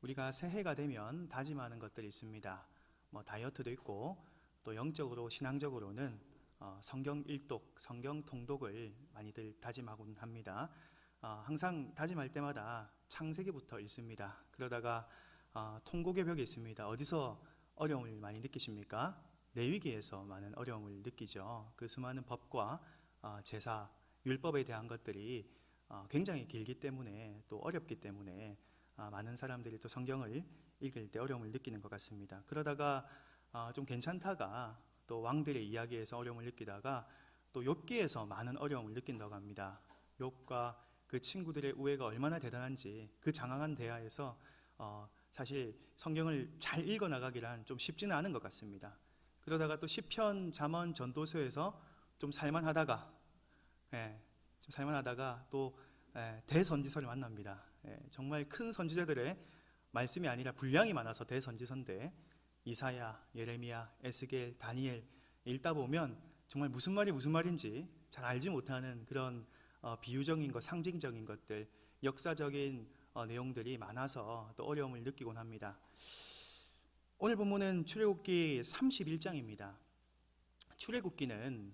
우리가 새해가 되면 다짐하는 것들이 있습니다. 다이어트도 있고 또 영적으로 신앙적으로는 성경 일독, 성경 통독을 많이들 다짐하곤 합니다. 항상 다짐할 때마다 창세기부터 읽습니다. 그러다가 통곡의 벽이 있습니다. 어디서 어려움을 많이 느끼십니까? 레위기에서 많은 어려움을 느끼죠. 그 수많은 법과 제사, 율법에 대한 것들이 굉장히 길기 때문에 또 어렵기 때문에 많은 사람들이 또 성경을 읽을 때 어려움을 느끼는 것 같습니다. 그러다가 좀 괜찮다가 또 왕들의 이야기에서 어려움을 느끼다가 또 욥기에서 많은 어려움을 느낀다고 합니다. 욥과 그 친구들의 우애가 얼마나 대단한지 그 장황한 대화에서 사실 성경을 잘 읽어 나가기란 좀 쉽지는 않은 것 같습니다. 그러다가 또 시편, 잠언, 전도서에서 좀 살만하다가 또 대선지서를 만납니다. 정말 큰 선지자들의 말씀이 아니라 분량이 많아서 대선지서인데 이사야, 예레미야, 에스겔, 다니엘 읽다 보면 정말 무슨 말인지 잘 알지 못하는 그런 비유적인 것, 상징적인 것들, 역사적인 내용들이 많아서 또 어려움을 느끼곤 합니다. 오늘 본문은 출애굽기 31장입니다. 출애굽기는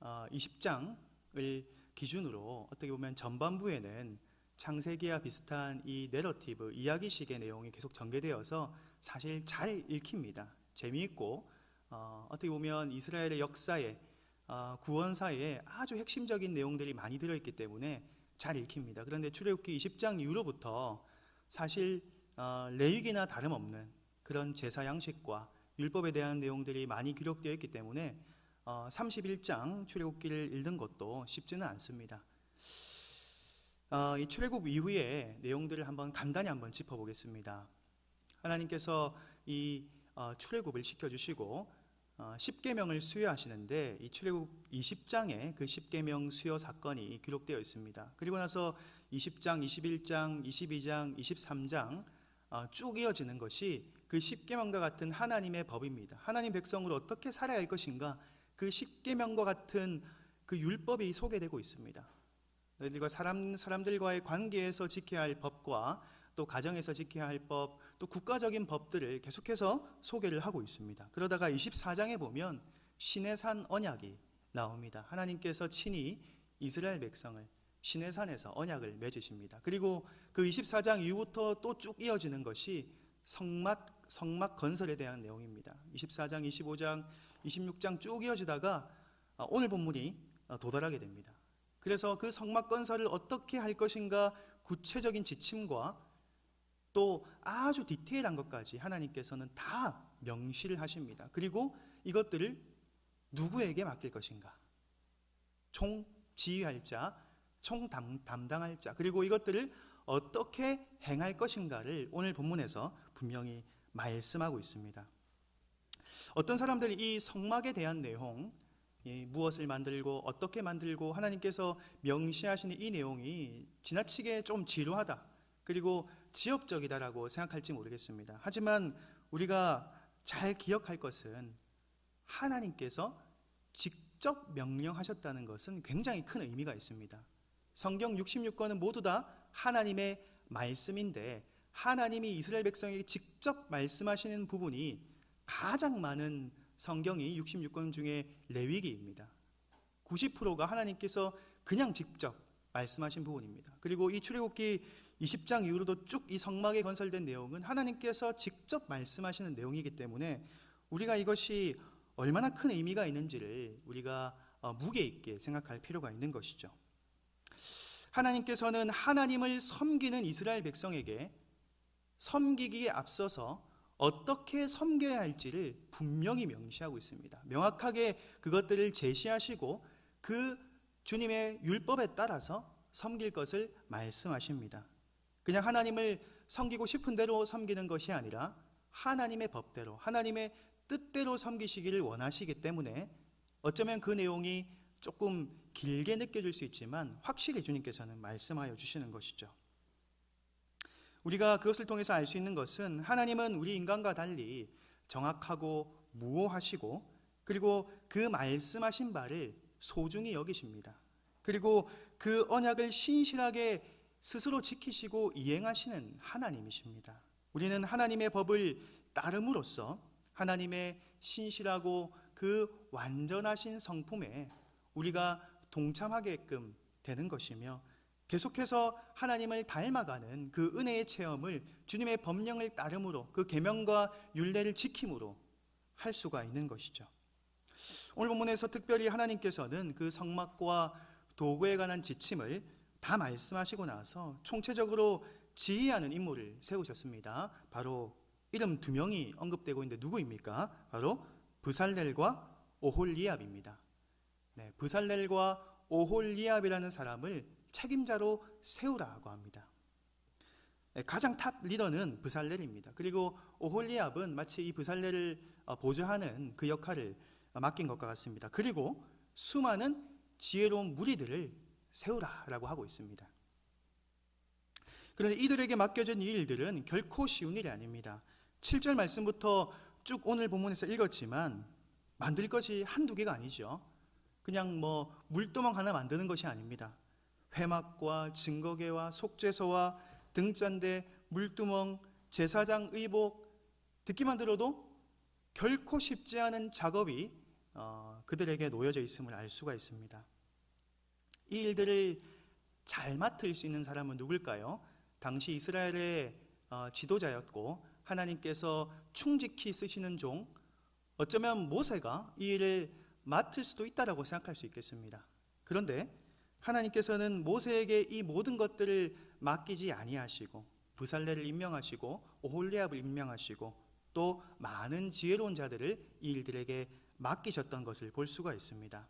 20장을 기준으로 어떻게 보면 전반부에는 창세기와 비슷한 이 내러티브, 이야기식의 내용이 계속 전개되어서 사실 잘 읽힙니다. 재미있고 어떻게 보면 이스라엘의 역사에 구원사에 아주 핵심적인 내용들이 많이 들어있기 때문에 잘 읽힙니다. 그런데 출애굽기 20장 이후로부터 사실 레위기나 다름없는 그런 제사 양식과 율법에 대한 내용들이 많이 기록되어 있기 때문에 31장 출애굽기를 읽는 것도 쉽지는 않습니다. 이 출애굽 이후의 내용들을 간단히 짚어보겠습니다. 하나님께서 이 출애굽을 시켜주시고 10계명을 수여하시는데 이 출애굽 20장에 그 10계명 수여 사건이 기록되어 있습니다. 그리고 나서 20장, 21장, 22장, 23장 쭉 이어지는 것이 그 10계명과 같은 하나님의 법입니다. 하나님 백성으로 어떻게 살아야 할 것인가, 그 10계명과 같은 그 율법이 소개되고 있습니다. 너희들과 사람들과의 관계에서 지켜야 할 법과 또 가정에서 지켜야 할 법, 또 국가적인 법들을 계속해서 소개를 하고 있습니다. 그러다가 24장에 보면 시내산 언약이 나옵니다. 하나님께서 친히 이스라엘 백성을 시내산에서 언약을 맺으십니다. 그리고 그 24장 이후부터 또 쭉 이어지는 것이 성막 건설에 대한 내용입니다. 24장, 25장, 26장 쭉 이어지다가 오늘 본문이 도달하게 됩니다. 그래서 그 성막 건설을 어떻게 할 것인가 구체적인 지침과 또 아주 디테일한 것까지 하나님께서는 다 명시를 하십니다. 그리고 이것들을 누구에게 맡길 것인가, 총 지휘할 자, 총 담당할 자, 그리고 이것들을 어떻게 행할 것인가를 오늘 본문에서 분명히 말씀하고 있습니다. 어떤 사람들이 이 성막에 대한 내용, 무엇을 만들고 어떻게 만들고 하나님께서 명시하시는 이 내용이 지나치게 좀 지루하다, 그리고 지엽적이다라고 생각할지 모르겠습니다. 하지만 우리가 잘 기억할 것은 하나님께서 직접 명령하셨다는 것은 굉장히 큰 의미가 있습니다. 성경 66권은 모두 다 하나님의 말씀인데 하나님이 이스라엘 백성에게 직접 말씀하시는 부분이 가장 많은 성경이 66권 중에 레위기입니다. 90%가 하나님께서 그냥 직접 말씀하신 부분입니다. 그리고 이 출애굽기 20장 이후로도 쭉 이 성막에 건설된 내용은 하나님께서 직접 말씀하시는 내용이기 때문에 우리가 이것이 얼마나 큰 의미가 있는지를 우리가 무게 있게 생각할 필요가 있는 것이죠. 하나님께서는 하나님을 섬기는 이스라엘 백성에게 섬기기에 앞서서 어떻게 섬겨야 할지를 분명히 명시하고 있습니다. 명확하게 그것들을 제시하시고 그 주님의 율법에 따라서 섬길 것을 말씀하십니다. 그냥 하나님을 섬기고 싶은 대로 섬기는 것이 아니라 하나님의 법대로, 하나님의 뜻대로 섬기시기를 원하시기 때문에 어쩌면 그 내용이 조금 길게 느껴질 수 있지만 확실히 주님께서는 말씀하여 주시는 것이죠. 우리가 그것을 통해서 알 수 있는 것은 하나님은 우리 인간과 달리 정확하고 무오하시고 그리고 그 말씀하신 바를 소중히 여기십니다. 그리고 그 언약을 신실하게 스스로 지키시고 이행하시는 하나님이십니다. 우리는 하나님의 법을 따름으로써 하나님의 신실하고 그 완전하신 성품에 우리가 동참하게끔 되는 것이며, 계속해서 하나님을 닮아가는 그 은혜의 체험을 주님의 법령을 따름으로, 그 계명과 율례를 지킴으로 할 수가 있는 것이죠. 오늘 본문에서 특별히 하나님께서는 그 성막과 도구에 관한 지침을 다 말씀하시고 나서 총체적으로 지휘하는 인물을 세우셨습니다. 바로 이름 두 명이 언급되고 있는데 누구입니까? 바로 브살렐과 오홀리압입니다. 네, 브살렐과 오홀리압이라는 사람을 책임자로 세우라고 합니다. 네, 가장 탑 리더는 브살렐입니다. 그리고 오홀리압은 마치 이 브살렐을 보좌하는 그 역할을 맡긴 것과 같습니다. 그리고 수많은 지혜로운 무리들을 세우라라고 하고 있습니다. 그런데 이들에게 맡겨진 이 일들은 결코 쉬운 일이 아닙니다. 7절 말씀부터 쭉 오늘 본문에서 읽었지만 만들 것이 한두 개가 아니죠. 그냥 물도망 하나 만드는 것이 아닙니다. 회막과 증거계와 속죄소와 등잔대, 물두멍, 제사장 의복, 듣기만 들어도 결코 쉽지 않은 작업이 그들에게 놓여져 있음을 알 수가 있습니다. 이 일들을 잘 맡을 수 있는 사람은 누굴까요? 당시 이스라엘의 지도자였고 하나님께서 충직히 쓰시는 종, 어쩌면 모세가 이 일을 맡을 수도 있다라고 생각할 수 있겠습니다. 그런데 하나님께서는 모세에게 이 모든 것들을 맡기지 아니하시고 브살렐을 임명하시고 오홀리압을 임명하시고 또 많은 지혜로운 자들을 이 일들에게 맡기셨던 것을 볼 수가 있습니다.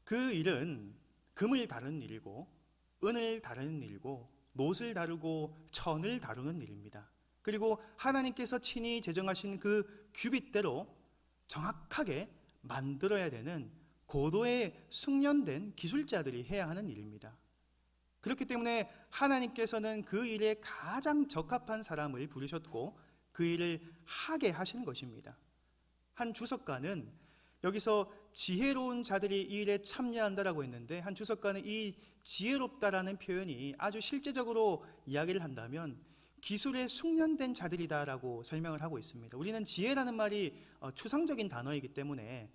그 일은 금을 다루는 일이고 은을 다루는 일이고 놋을 다루고 천을 다루는 일입니다. 그리고 하나님께서 친히 제정하신 그 규빗대로 정확하게 만들어야 되는 고도의 숙련된 기술자들이 해야 하는 일입니다. 그렇기 때문에 하나님께서는 그 일에 가장 적합한 사람을 부르셨고 그 일을 하게 하신 것입니다. 한 주석가는 여기서 지혜로운 자들이 이 일에 참여한다라고 했는데, 한 주석가는 이 지혜롭다라는 표현이 아주 실제적으로 이야기를 한다면 기술에 숙련된 자들이다라고 설명을 하고 있습니다. 우리는 지혜라는 말이 추상적인 단어이기 때문에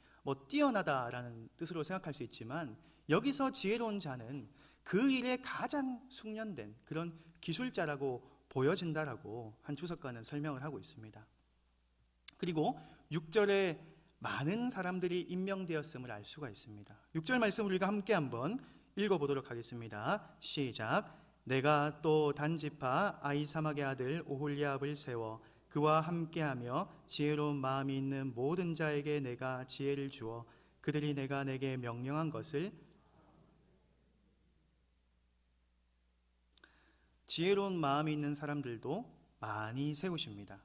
뛰어나다라는 뜻으로 생각할 수 있지만, 여기서 지혜로운 자는 그 일에 가장 숙련된 그런 기술자라고 보여진다라고 한 주석가는 설명을 하고 있습니다. 그리고 6절에 많은 사람들이 임명되었음을 알 수가 있습니다. 6절 말씀을 우리가 함께 한번 읽어보도록 하겠습니다. 시작. 내가 또 단지파 아히사막의 아들 오홀리압을 세워 그와 함께하며 지혜로운 마음이 있는 모든 자에게 내가 지혜를 주어 그들이 내가 내게 명령한 것을, 지혜로운 마음이 있는 사람들도 많이 세우십니다.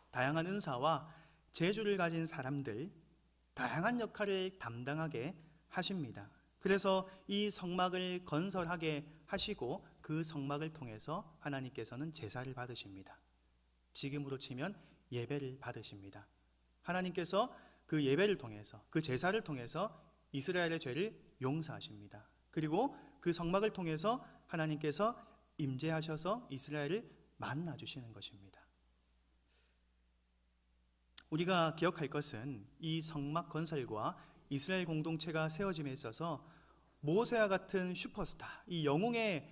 다양한 은사와 재주를 가진 사람들, 다양한 역할을 담당하게 하십니다. 그래서 이 성막을 건설하게 하시고 그 성막을 통해서 하나님께서는 제사를 받으십니다. 지금으로 치면 예배를 받으십니다. 하나님께서 그 예배를 통해서, 그 제사를 통해서 이스라엘의 죄를 용서하십니다. 그리고 그 성막을 통해서 하나님께서 임재하셔서 이스라엘을 만나주시는 것입니다. 우리가 기억할 것은 이 성막 건설과 이스라엘 공동체가 세워짐에 있어서 모세와 같은 슈퍼스타, 이 영웅의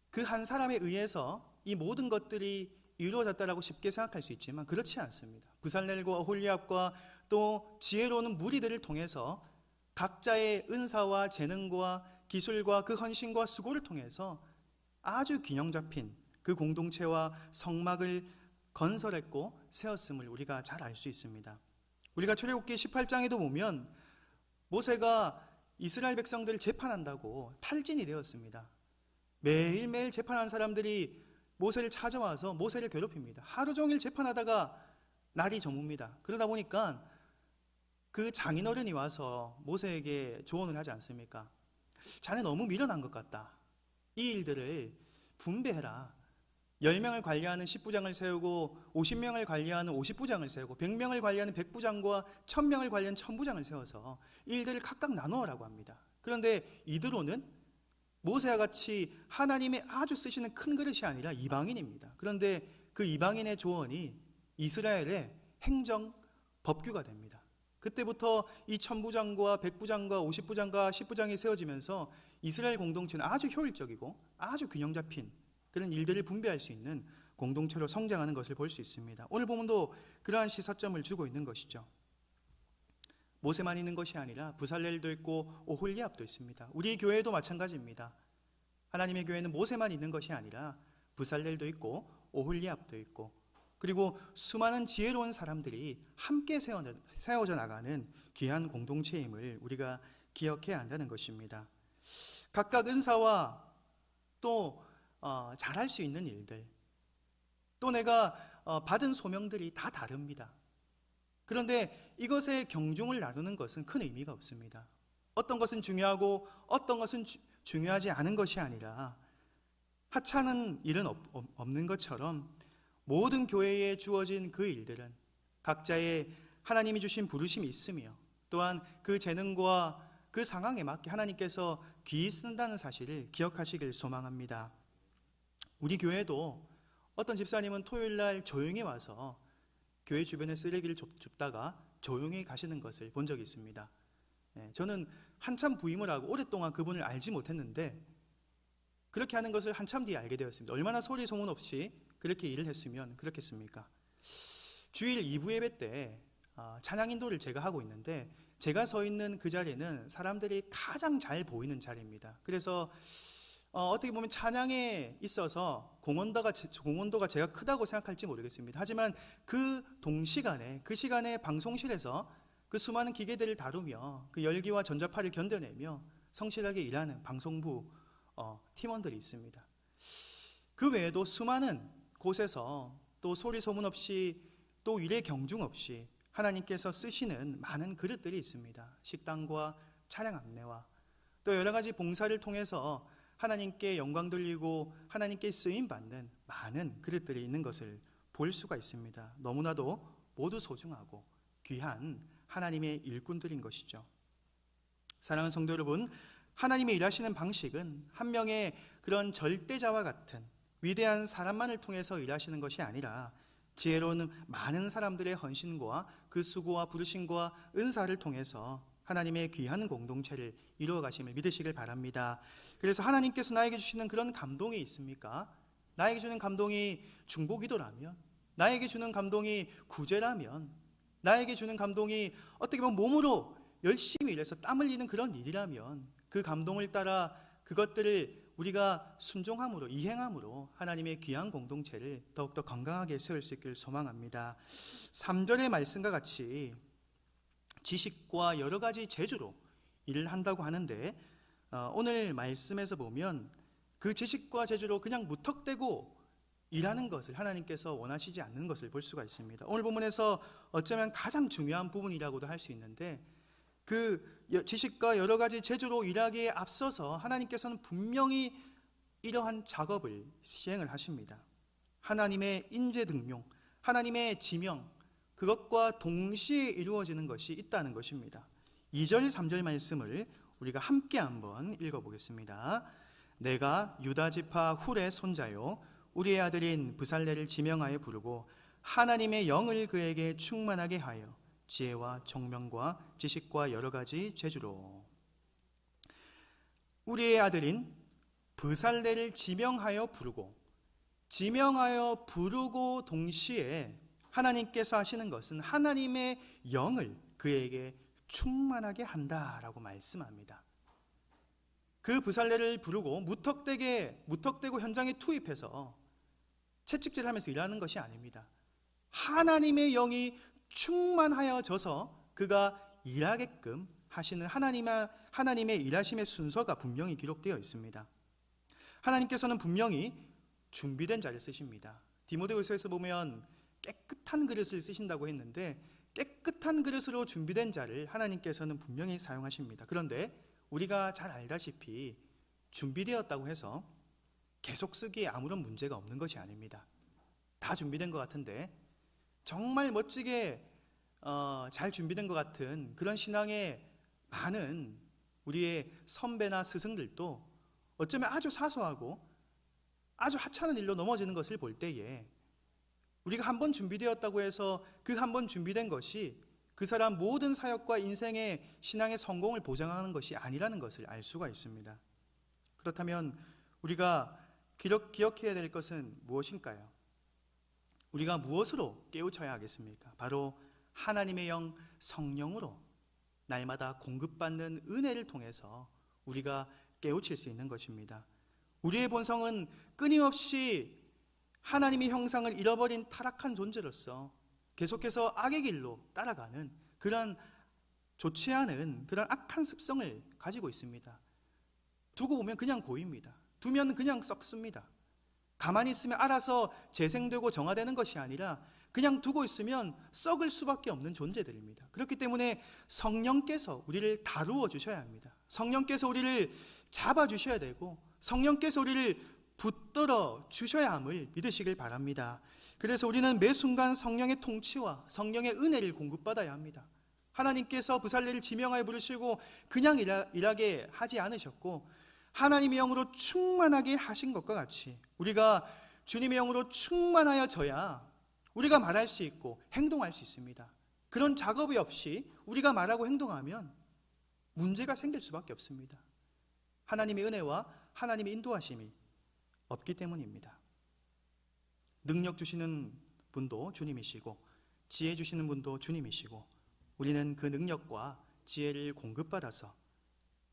그 한 사람에 의해서 이 모든 것들이 이루어졌다라고 쉽게 생각할 수 있지만 그렇지 않습니다. 브살렐과 오홀리압과 또 지혜로운 무리들을 통해서 각자의 은사와 재능과 기술과 그 헌신과 수고를 통해서 아주 균형 잡힌 그 공동체와 성막을 건설했고 세웠음을 우리가 잘 알 수 있습니다. 우리가 출애굽기 18장에도 보면 모세가 이스라엘 백성들을 재판한다고 탈진이 되었습니다. 매일매일 재판한 사람들이 모세를 찾아와서 모세를 괴롭힙니다. 하루 종일 재판하다가 날이 저뭅니다. 그러다 보니까 그 장인어른이 와서 모세에게 조언을 하지 않습니까? 자네 너무 미련한 것 같다. 이 일들을 분배해라. 10명을 관리하는 10부장을 세우고 50명을 관리하는 50부장을 세우고 100명을 관리하는 100부장과 1000명을 관리하는 1000부장을 세워서 이 일들을 각각 나누어라고 합니다. 그런데 이드로는 모세와 같이 하나님의 아주 쓰시는 큰 그릇이 아니라 이방인입니다. 그런데 그 이방인의 조언이 이스라엘의 행정 법규가 됩니다. 그때부터 이 천부장과 백부장과 50부장과 10부장이 세워지면서 이스라엘 공동체는 아주 효율적이고 아주 균형 잡힌 그런 일들을 분배할 수 있는 공동체로 성장하는 것을 볼 수 있습니다. 오늘 본문도 그러한 시사점을 주고 있는 것이죠. 모세만 있는 것이 아니라 부살렐도 있고 오홀리압도 있습니다. 우리 교회도 마찬가지입니다. 하나님의 교회는 모세만 있는 것이 아니라 부살렐도 있고 오홀리압도 있고 그리고 수많은 지혜로운 사람들이 함께 세워져 나가는 귀한 공동체임을 우리가 기억해야 한다는 것입니다. 각각 은사와 또 잘할 수 있는 일들, 또 내가 받은 소명들이 다 다릅니다. 그런데 이것의 경중을 나누는 것은 큰 의미가 없습니다. 어떤 것은 중요하고 어떤 것은 중요하지 않은 것이 아니라 하찮은 일은 없는 것처럼 모든 교회에 주어진 그 일들은 각자의 하나님이 주신 부르심이 있으며 또한 그 재능과 그 상황에 맞게 하나님께서 귀히 쓴다는 사실을 기억하시길 소망합니다. 우리 교회도 어떤 집사님은 토요일날 조용히 와서 교회 주변에 쓰레기를 줍다가 조용히 가시는 것을 본 적이 있습니다. 저는 한참 부임을 하고 오랫동안 그분을 알지 못했는데 그렇게 하는 것을 한참 뒤에 알게 되었습니다. 얼마나 소리 소문 없이 그렇게 일을 했으면 그렇겠습니까? 주일 2부 예배 때 찬양 인도를 제가 하고 있는데 제가 서 있는 그 자리는 사람들이 가장 잘 보이는 자리입니다. 그래서 어떻게 보면 찬양에 있어서 공헌도가 제가 크다고 생각할지 모르겠습니다. 하지만 그 동시간에 그 시간에 방송실에서 그 수많은 기계들을 다루며 그 열기와 전자파를 견뎌내며 성실하게 일하는 방송부 팀원들이 있습니다. 그 외에도 수많은 곳에서 또 소리 소문 없이 또 일의 경중 없이 하나님께서 쓰시는 많은 그릇들이 있습니다. 식당과 차량 안내와 또 여러 가지 봉사를 통해서 하나님께 영광 돌리고 하나님께 쓰임받는 많은 그릇들이 있는 것을 볼 수가 있습니다. 너무나도 모두 소중하고 귀한 하나님의 일꾼들인 것이죠. 사랑하는 성도 여러분, 하나님의 일하시는 방식은 한 명의 그런 절대자와 같은 위대한 사람만을 통해서 일하시는 것이 아니라 지혜로운 많은 사람들의 헌신과 그 수고와 부르심과 은사를 통해서 하나님의 귀한 공동체를 이루어 가심을 믿으시길 바랍니다. 그래서 하나님께서 나에게 주시는 그런 감동이 있습니까? 나에게 주는 감동이 중보기도라면, 나에게 주는 감동이 구제라면, 나에게 주는 감동이 어떻게 보면 몸으로 열심히 일해서 땀 흘리는 그런 일이라면 그 감동을 따라 그것들을 우리가 순종함으로 이행함으로 하나님의 귀한 공동체를 더욱더 건강하게 세울 수 있기를 소망합니다. 3절의 말씀과 같이 지식과 여러 가지 재주로 일을 한다고 하는데 오늘 말씀에서 보면 그 지식과 재주로 그냥 무턱대고 일하는 것을 하나님께서 원하시지 않는 것을 볼 수가 있습니다. 오늘 본문에서 어쩌면 가장 중요한 부분이라고도 할 수 있는데 그 지식과 여러 가지 재주로 일하기에 앞서서 하나님께서는 분명히 이러한 작업을 시행을 하십니다. 하나님의 인재 등용, 하나님의 지명, 그것과 동시에 이루어지는 것이 있다는 것입니다. 2절, 3절 말씀을 우리가 함께 한번 읽어보겠습니다. 내가 유다 지파 훌의 손자요 우리의 아들인 부살레를 지명하여 부르고 하나님의 영을 그에게 충만하게 하여 지혜와 총명과 지식과 여러 가지 재주로 우리의 아들인 부살레를 지명하여 부르고 동시에 하나님께서 하시는 것은 하나님의 영을 그에게 충만하게 한다라고 말씀합니다. 그 부살레를 부르고 무턱대고 현장에 투입해서 채찍질하면서 일하는 것이 아닙니다. 하나님의 영이 충만하여져서 그가 일하게끔 하시는 하나님의 일하심의 순서가 분명히 기록되어 있습니다. 하나님께서는 분명히 준비된 자를 쓰십니다. 디모데후서에서 보면 깨끗한 그릇을 쓰신다고 했는데 깨끗한 그릇으로 준비된 자를 하나님께서는 분명히 사용하십니다. 그런데 우리가 잘 알다시피 준비되었다고 해서 계속 쓰기에 아무런 문제가 없는 것이 아닙니다. 다 준비된 것 같은데 정말 멋지게 잘 준비된 것 같은 그런 신앙의 많은 우리의 선배나 스승들도 어쩌면 아주 사소하고 아주 하찮은 일로 넘어지는 것을 볼 때에 우리가 한 번 준비되었다고 해서 그 한 번 준비된 것이 그 사람 모든 사역과 인생의 신앙의 성공을 보장하는 것이 아니라는 것을 알 수가 있습니다. 그렇다면 우리가 기억해야 될 것은 무엇일까요? 우리가 무엇으로 깨우쳐야 하겠습니까? 바로 하나님의 영 성령으로 날마다 공급받는 은혜를 통해서 우리가 깨우칠 수 있는 것입니다. 우리의 본성은 끊임없이 하나님의 형상을 잃어버린 타락한 존재로서 계속해서 악의 길로 따라가는 그런 좋지 않은 그런 악한 습성을 가지고 있습니다. 두고 보면 그냥 보입니다. 두면 그냥 썩습니다. 가만히 있으면 알아서 재생되고 정화되는 것이 아니라 그냥 두고 있으면 썩을 수밖에 없는 존재들입니다. 그렇기 때문에 성령께서 우리를 다루어 주셔야 합니다. 성령께서 우리를 잡아 주셔야 되고 성령께서 우리를 붙들어 주셔야 함을 믿으시길 바랍니다. 그래서 우리는 매 순간 성령의 통치와 성령의 은혜를 공급받아야 합니다. 하나님께서 부살레를 지명하여 부르시고 그냥 일하게 하지 않으셨고 하나님의 영으로 충만하게 하신 것과 같이 우리가 주님의 영으로 충만하여져야 우리가 말할 수 있고 행동할 수 있습니다. 그런 작업이 없이 우리가 말하고 행동하면 문제가 생길 수밖에 없습니다. 하나님의 은혜와 하나님의 인도하심이 없기 때문입니다. 능력 주시는 분도 주님이시고 지혜 주시는 분도 주님이시고 우리는 그 능력과 지혜를 공급받아서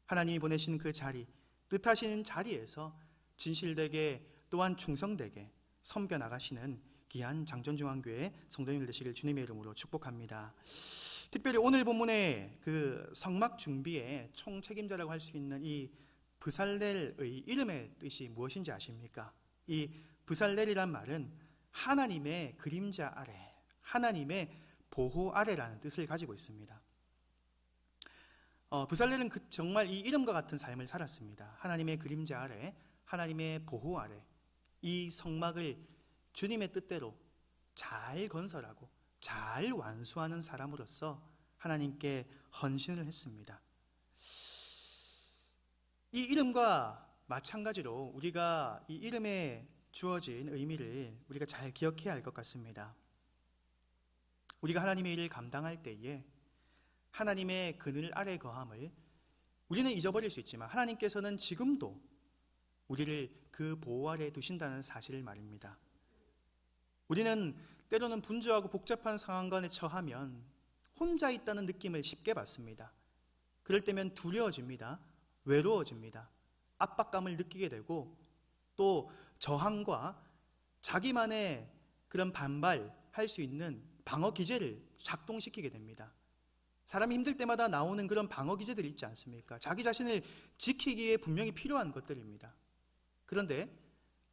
하나님이 보내신 그 자리, 뜻하시는 자리에서 진실되게 또한 충성되게 섬겨 나가시는 귀한 장전중앙교회 성도님들 되시길 주님의 이름으로 축복합니다. 특별히 오늘 본문의 그 성막 준비의 총책임자라고 할 수 있는 이 브살렐의 이름의 뜻이 무엇인지 아십니까? 이 브살렐이란 말은 하나님의 그림자 아래, 하나님의 보호 아래라는 뜻을 가지고 있습니다. 브살렐은 정말 이 이름과 같은 삶을 살았습니다. 하나님의 그림자 아래, 하나님의 보호 아래 이 성막을 주님의 뜻대로 잘 건설하고 잘 완수하는 사람으로서 하나님께 헌신을 했습니다. 이 이름과 마찬가지로 우리가 이 이름에 주어진 의미를 우리가 잘 기억해야 할 것 같습니다. 우리가 하나님의 일을 감당할 때에 하나님의 그늘 아래 거함을 우리는 잊어버릴 수 있지만 하나님께서는 지금도 우리를 그 보호 아래 두신다는 사실을 말입니다. 우리는 때로는 분주하고 복잡한 상황관에 처하면 혼자 있다는 느낌을 쉽게 받습니다. 그럴 때면 두려워집니다. 외로워집니다. 압박감을 느끼게 되고 또 저항과 자기만의 그런 반발할 수 있는 방어 기제를 작동시키게 됩니다. 사람이 힘들 때마다 나오는 그런 방어 기제들이 있지 않습니까? 자기 자신을 지키기에 분명히 필요한 것들입니다. 그런데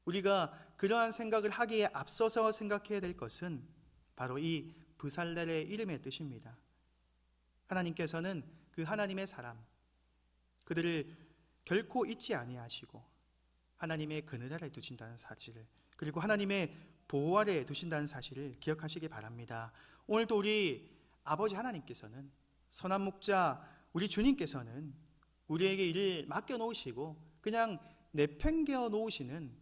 우리가 그러한 생각을 하기에 앞서서 생각해야 될 것은 바로 이 브살렐의 이름의 뜻입니다. 하나님께서는 그 하나님의 사람, 그들을 결코 잊지 아니하시고 하나님의 그늘 아래 두신다는 사실을, 그리고 하나님의 보호 아래 두신다는 사실을 기억하시기 바랍니다. 오늘도 우리 아버지 하나님께서는, 선한 목자 우리 주님께서는 우리에게 일을 맡겨 놓으시고 그냥 내팽개어 놓으시는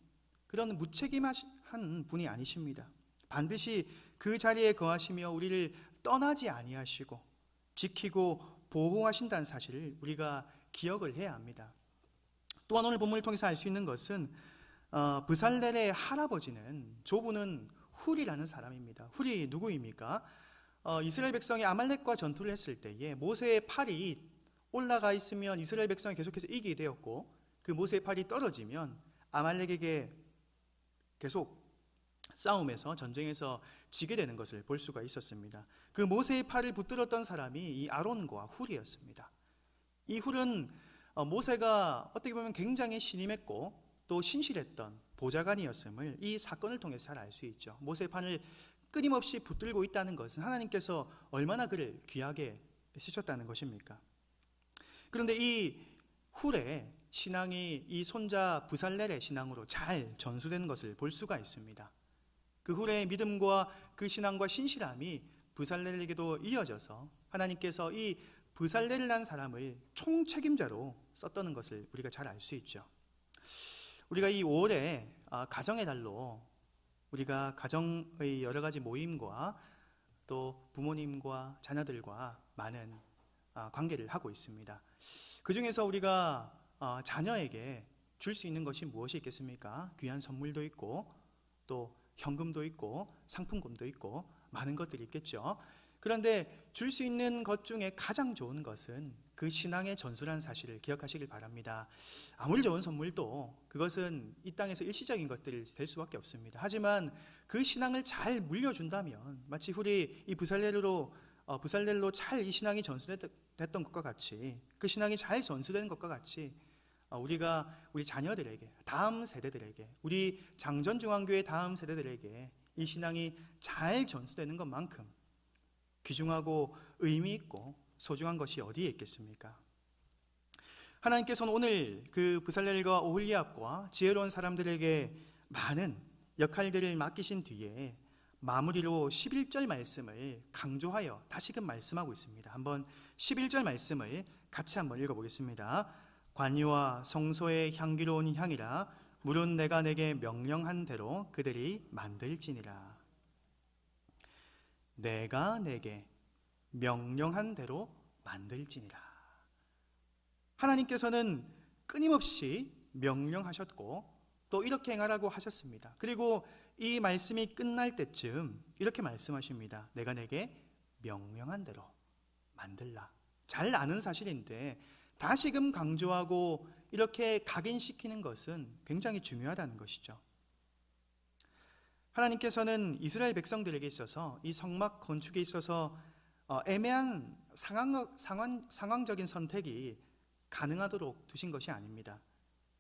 그런 무책임한 분이 아니십니다. 반드시 그 자리에 거하시며 우리를 떠나지 아니하시고 지키고 보호하신다는 사실을 우리가 기억을 해야 합니다. 또한 오늘 본문을 통해서 알 수 있는 것은 브살렐의 할아버지는 조부는 훌이라는 사람입니다. 훌이 누구입니까? 이스라엘 백성이 아말렉과 전투를 했을 때에 모세의 팔이 올라가 있으면 이스라엘 백성이 계속해서 이기게 되었고 그 모세의 팔이 떨어지면 아말렉에게 계속 싸움에서 전쟁에서 지게 되는 것을 볼 수가 있었습니다. 그 모세의 팔을 붙들었던 사람이 이 아론과 훌이었습니다. 이 훌은 모세가 어떻게 보면 굉장히 신임했고 또 신실했던 보좌관이었음을 이 사건을 통해서 잘 알 수 있죠. 모세의 팔을 끊임없이 붙들고 있다는 것은 하나님께서 얼마나 그를 귀하게 쓰셨다는 것입니까? 그런데 이 훌의 신앙이 이 손자 브살렐의 신앙으로 잘 전수되는 것을 볼 수가 있습니다. 그 훌의 믿음과 그 신앙과 신실함이 브살렐에게도 이어져서 하나님께서 이 브살렐이라는 사람을 총책임자로 썼다는 것을 우리가 잘 알 수 있죠. 우리가 이 5월에 가정의 달로 우리가 가정의 여러 가지 모임과 또 부모님과 자녀들과 많은 관계를 하고 있습니다. 그 중에서 우리가 자녀에게 줄 수 있는 것이 무엇이 있겠습니까? 귀한 선물도 있고 또 현금도 있고 상품권도 있고 많은 것들이 있겠죠. 그런데 줄 수 있는 것 중에 가장 좋은 것은 그 신앙의 전수라는 사실을 기억하시길 바랍니다. 아무리 좋은 선물도 그것은 이 땅에서 일시적인 것들이 될 수밖에 없습니다. 하지만 그 신앙을 잘 물려준다면 마치 우리 이 부살렐로 잘 이 신앙이 전수됐던 것과 같이, 그 신앙이 잘 전수되는 것과 같이 우리가 우리 자녀들에게, 다음 세대들에게, 우리 장전중앙교회 다음 세대들에게 이 신앙이 잘 전수되는 것만큼 귀중하고 의미 있고 소중한 것이 어디에 있겠습니까? 하나님께서는 오늘 그 부살렐과 오홀리압과 지혜로운 사람들에게 많은 역할들을 맡기신 뒤에 마무리로 11절 말씀을 강조하여 다시금 말씀하고 있습니다. 한번 11절 말씀을 같이 한번 읽어보겠습니다. 관유와 성소의 향기로운 향이라 물은 내가 내게 명령한 대로 그들이 만들지니라. 내가 내게 명령한 대로 만들지니라. 하나님께서는 끊임없이 명령하셨고 또 이렇게 행하라고 하셨습니다. 그리고 이 말씀이 끝날 때쯤 이렇게 말씀하십니다. 내가 내게 명령한 대로 만들라. 잘 아는 사실인데 다시금 강조하고 이렇게 각인시키는 것은 굉장히 중요하다는 것이죠. 하나님께서는 이스라엘 백성들에게 있어서 이 성막 건축에 있어서 애매한 상황적인 선택이 가능하도록 두신 것이 아닙니다.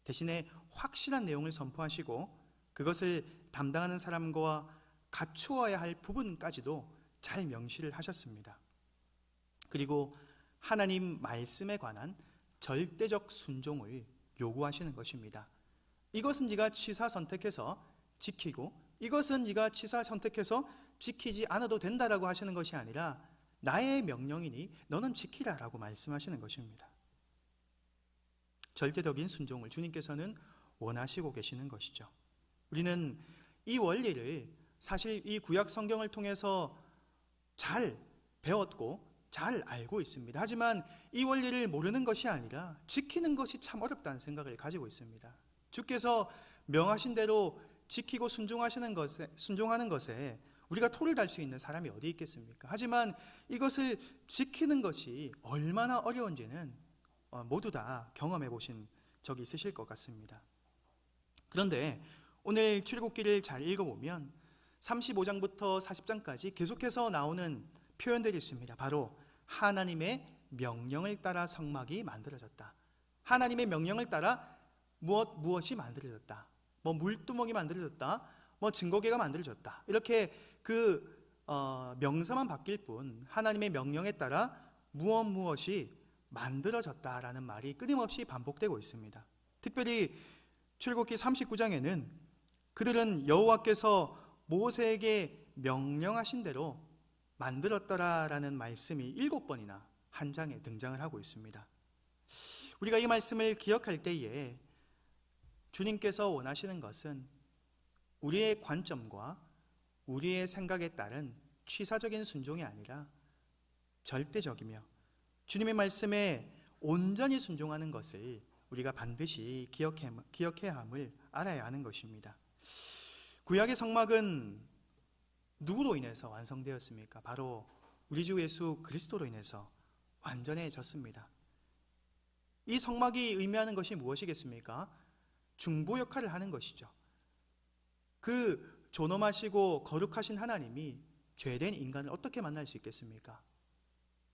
대신에 확실한 내용을 선포하시고 그것을 담당하는 사람과 갖추어야 할 부분까지도 잘 명시를 하셨습니다. 그리고 하나님 말씀에 관한 절대적 순종을 요구하시는 것입니다. 이것은 네가 취사 선택해서 지키고 이것은 네가 취사 선택해서 지키지 않아도 된다라고 하시는 것이 아니라 나의 명령이니 너는 지키라라고 말씀하시는 것입니다. 절대적인 순종을 주님께서는 원하시고 계시는 것이죠. 우리는 이 원리를 사실 이 구약 성경을 통해서 잘 배웠고 잘 알고 있습니다. 하지만 이 원리를 모르는 것이 아니라 지키는 것이 참 어렵다는 생각을 가지고 있습니다. 주께서 명하신 대로 지키고 순종하는 것에 우리가 토를 달 수 있는 사람이 어디 있겠습니까? 하지만 이것을 지키는 것이 얼마나 어려운지는 모두 다 경험해 보신 적이 있으실 것 같습니다. 그런데 오늘 출애굽기를 잘 읽어보면 35장부터 40장까지 계속해서 나오는 표현들이 있습니다. 바로 하나님의 명령을 따라 성막이 만들어졌다. 하나님의 명령을 따라 무엇이 만들어졌다. 물두멍이 만들어졌다. 증거계가 만들어졌다. 이렇게 명사만 바뀔 뿐 하나님의 명령에 따라 무엇이 만들어졌다라는 말이 끊임없이 반복되고 있습니다. 특별히 출애굽기 39장에는 그들은 여호와께서 모세에게 명령하신 대로 만들었더라라는 말씀이 7번이나 한 장에 등장을 하고 있습니다. 우리가 이 말씀을 기억할 때에 주님께서 원하시는 것은 우리의 관점과 우리의 생각에 따른 취사적인 순종이 아니라 절대적이며 주님의 말씀에 온전히 순종하는 것을 우리가 반드시 기억해야 함을 알아야 하는 것입니다. 구약의 성막은 누구로 인해서 완성되었습니까? 바로 우리 주 예수 그리스도로 인해서 완전해졌습니다. 이 성막이 의미하는 것이 무엇이겠습니까? 중보 역할을 하는 것이죠. 그 존엄하시고 거룩하신 하나님이 죄된 인간을 어떻게 만날 수 있겠습니까?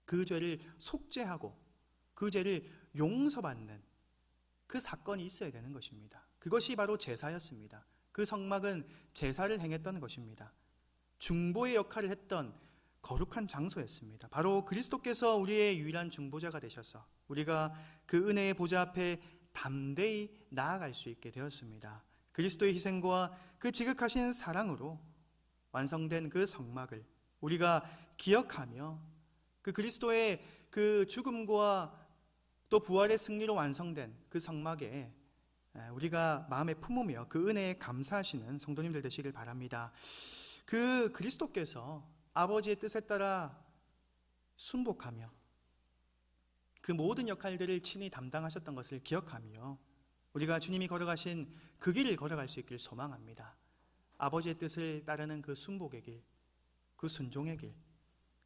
그 죄를 속죄하고 그 죄를 용서받는 그 사건이 있어야 되는 것입니다. 그것이 바로 제사였습니다. 그 성막은 제사를 행했던 것입니다. 중보의 역할을 했던 거룩한 장소였습니다. 바로 그리스도께서 우리의 유일한 중보자가 되셔서 우리가 그 은혜의 보좌 앞에 담대히 나아갈 수 있게 되었습니다. 그리스도의 희생과 그 지극하신 사랑으로 완성된 그 성막을 우리가 기억하며 그 그리스도의 그 죽음과 또 부활의 승리로 완성된 그 성막에 우리가 마음에 품으며 그 은혜에 감사하시는 성도님들 되시길 바랍니다. 그 그리스도께서 아버지의 뜻에 따라 순복하며 그 모든 역할들을 친히 담당하셨던 것을 기억하며 우리가 주님이 걸어가신 그 길을 걸어갈 수 있기를 소망합니다. 아버지의 뜻을 따르는 그 순복의 길, 그 순종의 길,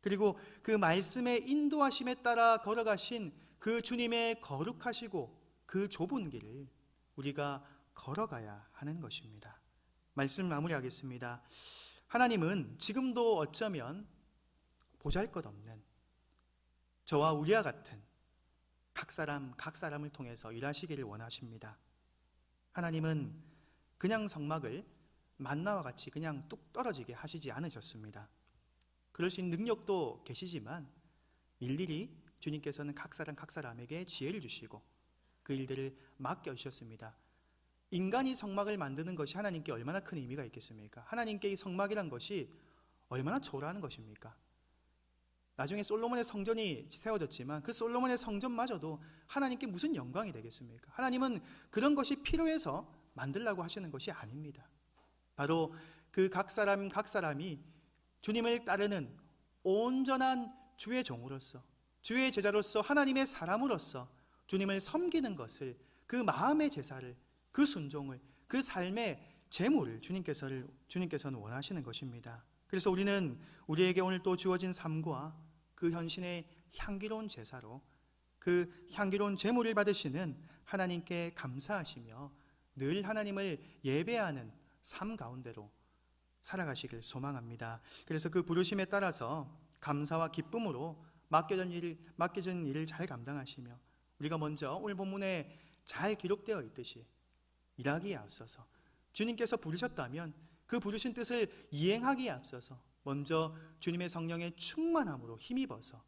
그리고 그 말씀의 인도하심에 따라 걸어가신 그 주님의 거룩하시고 그 좁은 길을 우리가 걸어가야 하는 것입니다. 말씀 마무리하겠습니다. 하나님은 지금도 어쩌면 보잘것없는 저와 우리와 같은 각 사람을 통해서 일하시기를 원하십니다. 하나님은 그냥 성막을 만나와 같이 그냥 뚝 떨어지게 하시지 않으셨습니다. 그럴 수 있는 능력도 계시지만 일일이 주님께서는 각 사람에게 지혜를 주시고 그 일들을 맡겨주셨습니다. 인간이 성막을 만드는 것이 하나님께 얼마나 큰 의미가 있겠습니까? 하나님께 이 성막이란 것이 얼마나 초라한 것입니까? 나중에 솔로몬의 성전이 세워졌지만 그 솔로몬의 성전마저도 하나님께 무슨 영광이 되겠습니까? 하나님은 그런 것이 필요해서 만들라고 하시는 것이 아닙니다. 바로 그 각 사람이 주님을 따르는 온전한 주의 종으로서, 주의 제자로서, 하나님의 사람으로서 주님을 섬기는 것을, 그 마음의 제사를, 그 순종을, 그 삶의 제물을 주님께서는 원하시는 것입니다. 그래서 우리는 우리에게 오늘 또 주어진 삶과 그 현신의 향기로운 제사로 그 향기로운 제물을 받으시는 하나님께 감사하시며 늘 하나님을 예배하는 삶 가운데로 살아가시길 소망합니다. 그래서 그 부르심에 따라서 감사와 기쁨으로 맡겨진 일을 잘 감당하시며 우리가 먼저 오늘 본문에 잘 기록되어 있듯이 일하기에 앞서서 주님께서 부르셨다면 그 부르신 뜻을 이행하기에 앞서서 먼저 주님의 성령의 충만함으로 힘입어서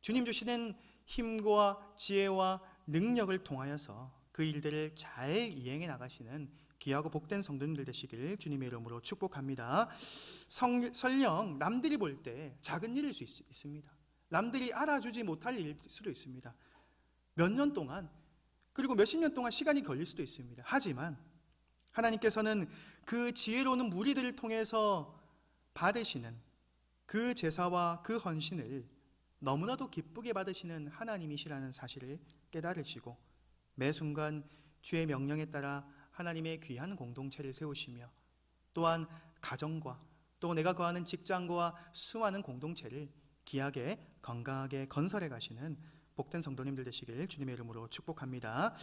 주님 주시는 힘과 지혜와 능력을 통하여서 그 일들을 잘 이행해 나가시는 귀하고 복된 성도님들 되시길 주님의 이름으로 축복합니다. 설령 남들이 볼 때 작은 일일 수 있습니다. 남들이 알아주지 못할 일일 수도 있습니다. 몇 년 동안 그리고 몇십 년 동안 시간이 걸릴 수도 있습니다. 하지만 하나님께서는 그 지혜로운 무리들을 통해서 받으시는 그 제사와 그 헌신을 너무나도 기쁘게 받으시는 하나님이시라는 사실을 깨달으시고 매 순간 주의 명령에 따라 하나님의 귀한 공동체를 세우시며 또한 가정과 또 내가 거하는 직장과 수많은 공동체를 귀하게 건강하게 건설해 가시는 복된 성도님들 되시길 주님의 이름으로 축복합니다.